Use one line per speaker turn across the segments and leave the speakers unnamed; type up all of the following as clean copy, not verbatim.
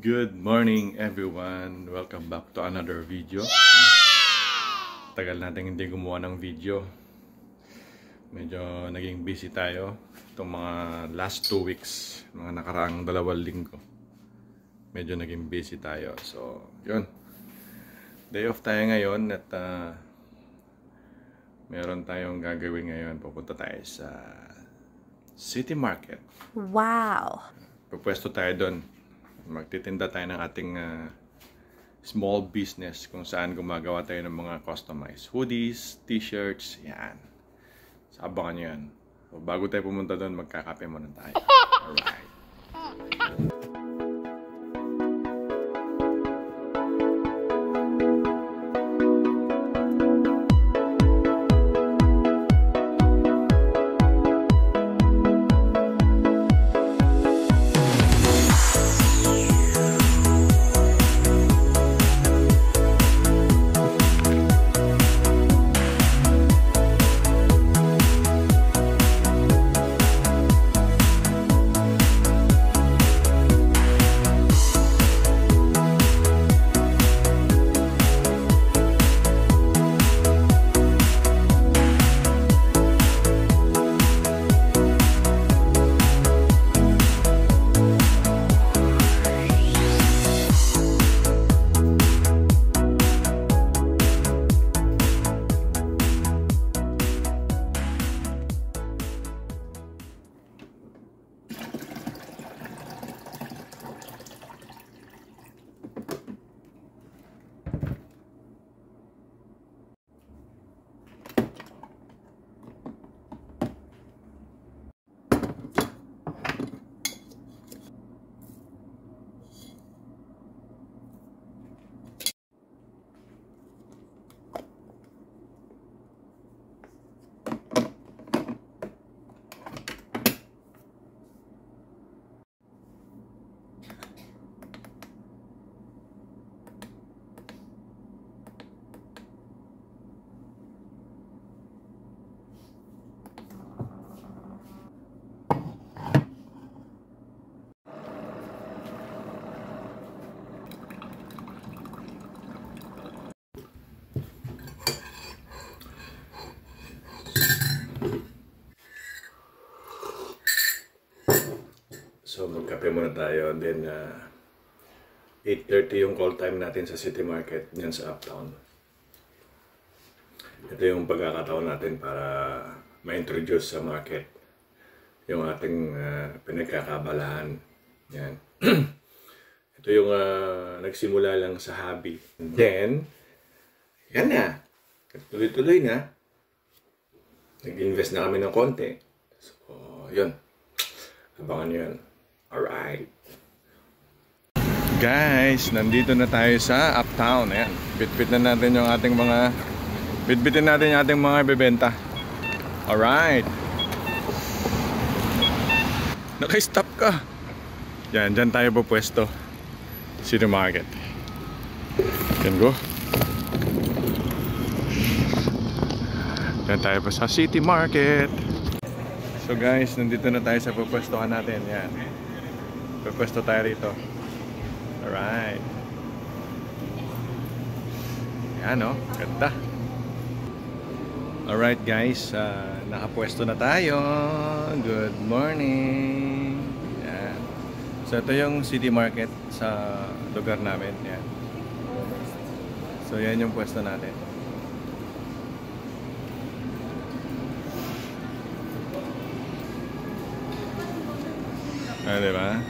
Good morning everyone! Welcome back to another video. Tagal natin hindi gumawa ng video. Medyo naging busy tayo itong mga last 2 weeks, mga nakaraang 2 linggo. Medyo naging busy tayo. So, yun. Day off tayo ngayon at meron tayong gagawin ngayon. Pupunta tayo sa City Market.
Wow!
Pupwesto tayo doon. Magtitinda tayo ng ating small business kung saan gumagawa tayo ng mga customized hoodies, t-shirts, yan. So, abangan nyo yan. So, bago tayo pumunta doon, magkakape muna tayo. Alright. So, magkape muna tayo. Then, 8:30 yung call time natin sa City Market, yan sa Uptown. Ito yung pagkakataon natin para ma-introduce sa market yung ating pinagkakabalahan. Yan. Ito yung nagsimula lang sa hobby. And then, yan na. Tuloy-tuloy na. Nag-invest na kami ng konti. So, yun. Abangan nyo yan. Alright. Guys, nandito na tayo sa Uptown. Ayan. Bitbitin natin yung ating mga ibebenta. Alright. Naka-stop ka. Yan, dyan tayo pupwesto. City Market. Yan go. Dyan tayo pa sa City Market. So guys, nandito na tayo sa pupwestohan natin. Yan. Pupwesto tayo rito. Alright. Yan o, ganda. Alright guys, nakapwesto na tayo. Good morning. Yan. So ito yung City Market sa lugar namin. Yan. So yan yung pwesto natin. Diba?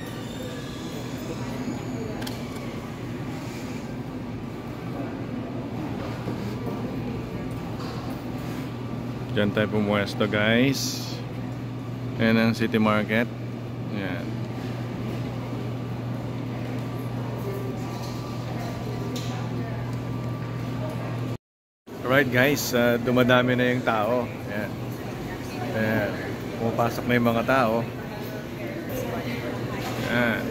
Diyan tayo pumuesto guys. Ayan ang City Market. Ayan. Alright guys, dumadami na yung tao. Ayan. Ayan. Pumapasok na yung mga tao. Ayan.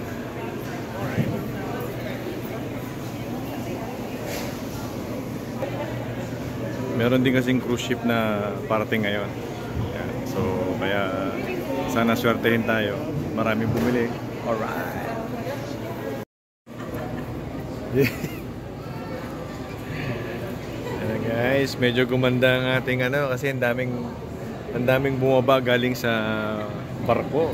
Meron din kasing cruise ship na parating ngayon. Ayan. So, kaya sana swertehin tayo. Maraming bumili. Alright. Ayan guys, medyo gumanda ang ating ano kasi ang daming bumaba galing sa barko.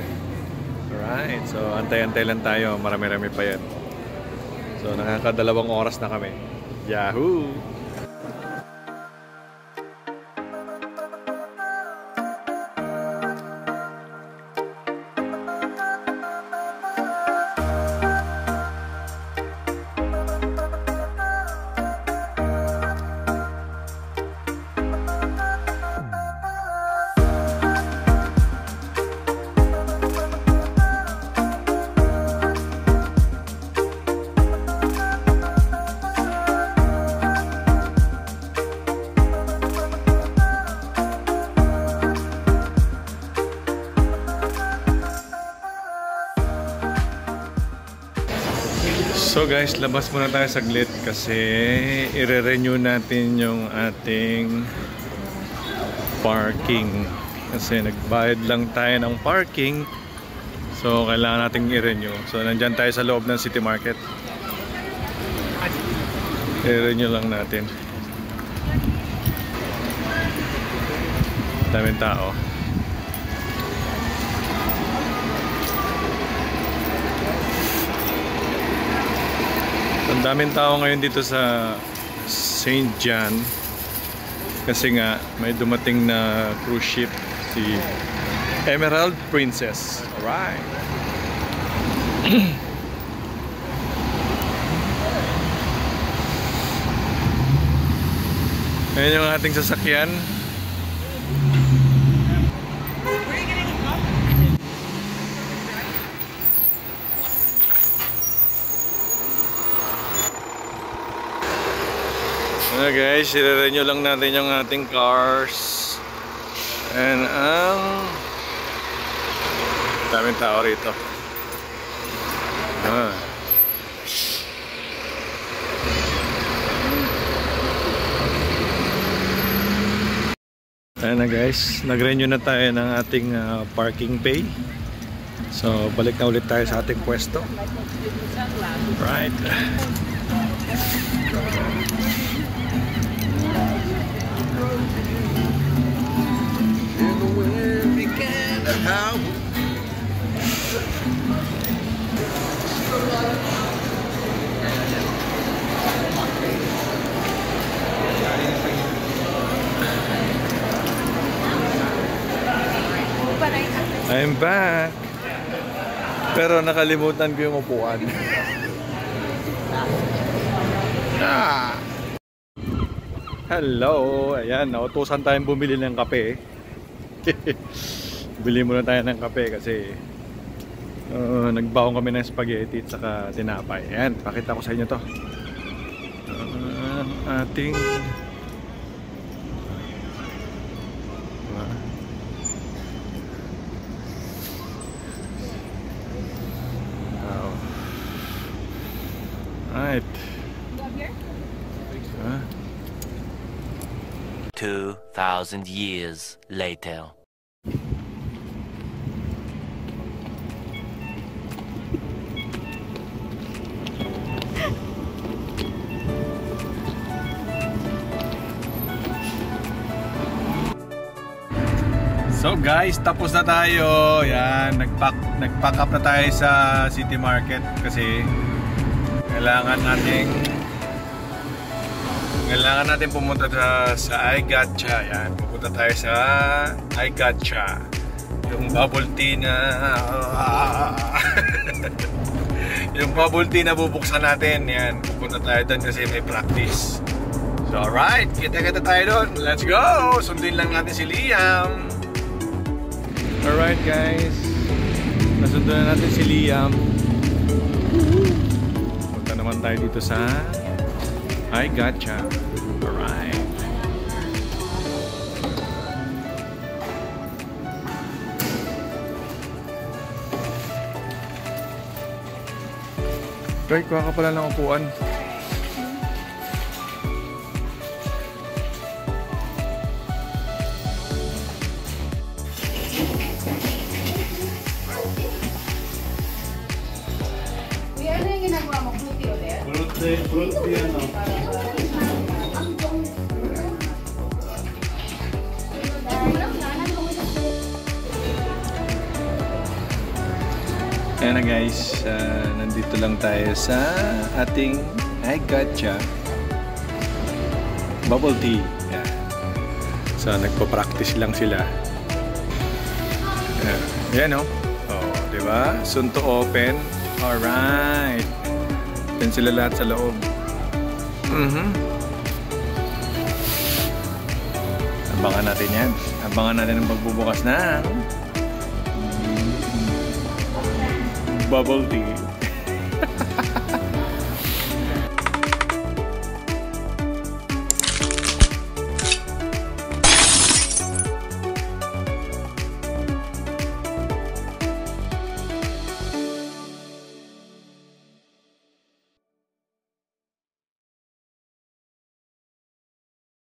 Alright, so antay-antay lang tayo, marami-rami pa yan. So nakakadalawang oras na kami. Yahoo! So guys, labas muna tayo saglit kasi i-renew natin yung ating parking. Kasi nagbayad lang tayo ng parking. So kailangan nating i-renew. So nandyan tayo sa loob ng City Market. I-renew lang natin. Daming tao. Ang daming tao ngayon dito sa St. John kasi nga may dumating na cruise ship, si Emerald Princess. Alright. Ayan yung ating sasakyan. Ano guys, i-renew lang natin yung ating cars. And daming tao rito. Ayan na guys, nag-renew na tayo ng ating parking pay. So balik na ulit tayo sa ating pwesto. Right. I'm back. Pero nakalimutan ko yung upuan. Hello. Ayan, nautusan tayong bumili ng kape. Bili muna tayo ng kape kasi nagbaon kami ng spaghetti at saka tinapay. Ayan, pakita ko sa inyo to. Ating right.
2,000 years later.
So guys, tapos na tayo. Yan, nag-pack up na tayo sa City Market kasi kailangan natin pumunta sa iGotcha. Yan, pupunta tayo sa iGotcha. Yung bubble tea na yung bubble tea na bubuksan natin. Yan, pupunta tayo doon kasi may practice. So alright, kita-kita tayo doon. Let's go! Sundin lang natin si Liam. Alright guys, nasundan na natin si Liam. Punta naman tayo dito sa iGotcha. Alright. Try, kuha ka pala ng upuan.
fruit yan, no?
Ayan na guys, nandito lang tayo sa ating I gotcha bubble tea. Ayan. So nagpo-practice lang sila. Ayan o. Oh, diba? Soon to open. Alright. Yan sila lahat sa loob. Abangan natin yan. Abangan natin ang pagbubukas ng bubble tea.